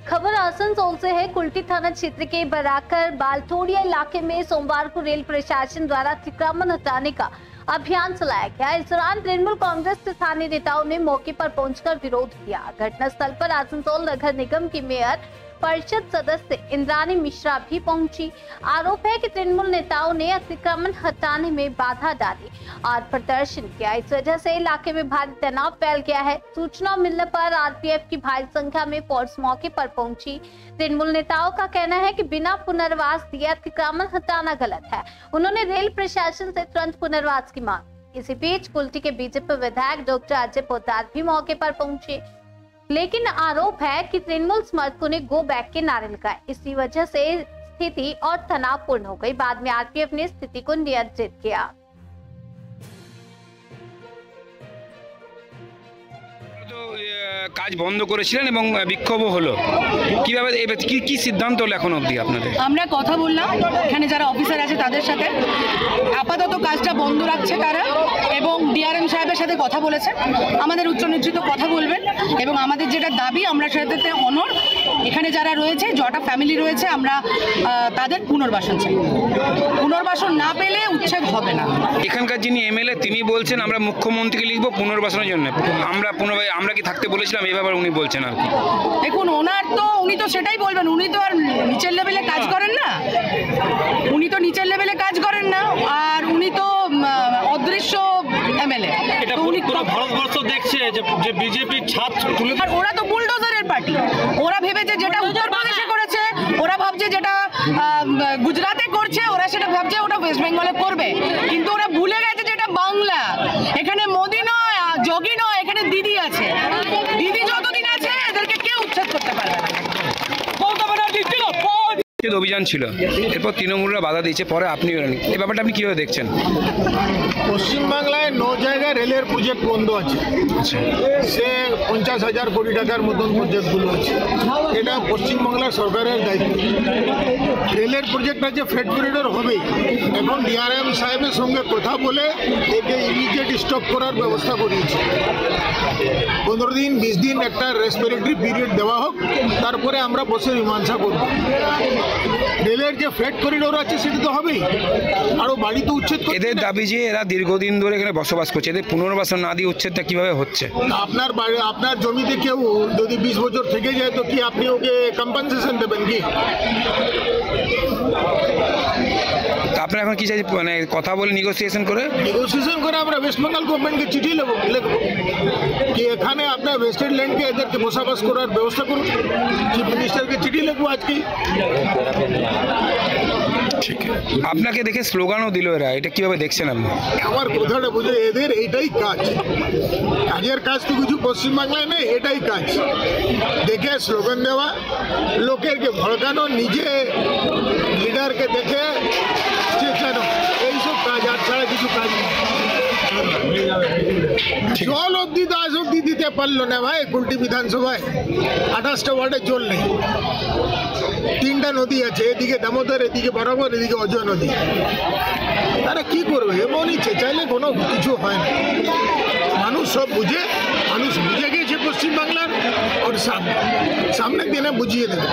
खबर आसनसोल से है। कुल्टी थाना क्षेत्र के बराकर बालटोरिया इलाके में सोमवार को रेल प्रशासन द्वारा अतिक्रमण हटाने का अभियान चलाया गया। इस दौरान तृणमूल कांग्रेस के स्थानीय नेताओं ने मौके पर पहुंचकर विरोध किया। घटनास्थल पर आसनसोल नगर निगम की मेयर परिषद सदस्य इंद्रानी मिश्रा भी पहुंची। आरोप है कि तृणमूल नेताओं ने अतिक्रमण हटाने में बाधा डाली और प्रदर्शन किया। इस वजह से इलाके में भारी तनाव फैल गया है। सूचना मिलने पर आरपीएफ की भारी संख्या में फोर्स मौके पर पहुंची। तृणमूल नेताओं का कहना है कि बिना पुनर्वास दिए अतिक्रमण हटाना गलत है। उन्होंने रेल प्रशासन से तुरंत पुनर्वास की मांग। इसी बीच कुल्टी के बीजेपी विधायक डॉक्टर अजय पोद्दार भी मौके पर पहुंचे, लेकिन आरोप है कि तृणमूल समर्थकों ने गो बैक के नारे लगाए। इसी वजह से स्थिति और तनावपूर्ण हो गई। बाद में आरपीएफ ने स्थिति को नियंत्रित किया। কাজ বন্ধ করেছিলেন এবং বিক্ষোভও হলো, কিভাবে কি সিদ্ধান্ত হলো এখন অবধি আপনাদের? আমরা কথা বললাম এখানে যারা অফিসার আছে তাদের সাথে, আপাতত কাজটা বন্ধ রাখছে তারা এবং ডিআরএম সাহেবের সাথে কথা বলেছে। আমাদের উচ্চ নেতৃত্ব কথা বলবেন এবং আমাদের যেটা দাবি আমরা সেটাতে অনর। এখানে যারা রয়েছে, যটা ফ্যামিলি রয়েছে, আমরা তাদের পুনর্বাসন চাই। পুনর্বাসন না পেলে উচ্ছেদ হবে না। এখানকার যিনি এমএলএ তিনি বলছেন আমরা মুখ্যমন্ত্রীকে লিখবো পুনর্বাসনের জন্য। আমরা কি থাকতে বলেছিলাম এই ব্যাপারে উনি বলছেন আর কি। দেখুন, উনি তো সেটাই বলবেন। উনি তো আর নিচের লেভেলে কাজ করেন না, আর উনি তো অদৃশ্য এমএলএ। উনি পুরো ভারতবর্ষ দেখছে যে বিজেপির ছাদ তুলে, আর ওরা তো বুলডোজারের পার্টি। ওরা ভেবেছে যেটা উত্তরপ্রদেশে করেছে, ওরা ভাবছে যেটা গুজরাটে করছে, ওরা সেটা ভাবছে ওটা ওয়েস্ট বেঙ্গলে করবে। কিন্তু ওরা ভুলে গেছে যেটা বাংলা। এখানে মোদি নয়, যোগী নয়, এখানে দিদি আছে। দিদি যতদিন আছে এদেরকে কেউ উচ্ছেদ করতে পারবে না। অভিযান ছিল, এরপর তৃণমূলরা বাধা দিয়েছে, পরে আপনি এই ব্যাপারটা আপনি কিভাবে দেখছেন? পশ্চিমবাংলায় 9 জায়গায় রেলের প্রজেক্ট বন্ধ আছে। সে 50,000 কোটি টাকার মতন প্রজেক্টগুলো আছে। এটা পশ্চিমবাংলার সরকারের দায়িত্ব। রেলের প্রজেক্ট আছে, ফ্রেট করিডোর হবেই। এখন ডিআরএম সাহেবের সঙ্গে কথা বলে একে ইমিডিয়েট স্টপ করার ব্যবস্থা করিয়েছে। 15 দিন 20 দিন একটা রেসপিরেটরি পিরিয়ড দেওয়া হোক, তারপরে আমরা বসে মীমাংসা করব। রেলের যে ফ্রেট করিডোর আছে সেটা তো হবেই, আরো বাড়ি তো উচ্ছেদ। এদের দাবি যে এরা দীর্ঘদিন ধরে এখানে বসবাস করছে, এদের পুনর্বাসন না দিয়ে উচ্ছেদটা কিভাবে হচ্ছে? আপনার জমিতে কেউ যদি 20 বছর থেকে যায় তো কি আপনি ওকে কম্পেনসেশন দেবেন কি? আপনারা এখন কি চাই, মানে কথা বলে নেগোসিয়েশন করে আমরা ওয়েস্ট বেঙ্গল গভর্নমেন্টকে চিঠি লিখবো কি এখানে আপনার ওয়েস্টার্ন ল্যান্ডকে এদেরকে বসবাস করার ব্যবস্থা করুন। চিফ মিনিস্টারকে চিঠি লিখবো আজকে। ঠিক, আপনাকে দেখে স্লোগানও দিল এরা, এটা কিভাবে দেখছেন আপনি? আমার কথাটা বুঝে, এদের এটাই কাজ। কাজের কাজ তো কিছু পশ্চিমবাংলায় নেই, এটাই কাজ। দেখে স্লোগান দেওয়া, লোকেরকে ভড়কানো, নিজে লিডারকে দেখে চেঁচানো, এইসব কাজ, আর ছাড়া কিছু কাজ নেই। জল অব্দি তো আজ অব্দি দিতে পারলো না ভাই। কুল্টি বিধানসভায় 28টা ওয়ার্ডে জল নেই। 3টা নদী আছে, এদিকে দামোদর, এদিকে বরাবর, এদিকে অজয় নদী। তারা কি করবে? এমনই চেঁচাইলে কোনো কিছু হয় না। মানুষ সব বুঝে, মানুষ বুঝে গেছে পশ্চিমবাংলার, আর সামনের দিনে বুঝিয়ে দেবে।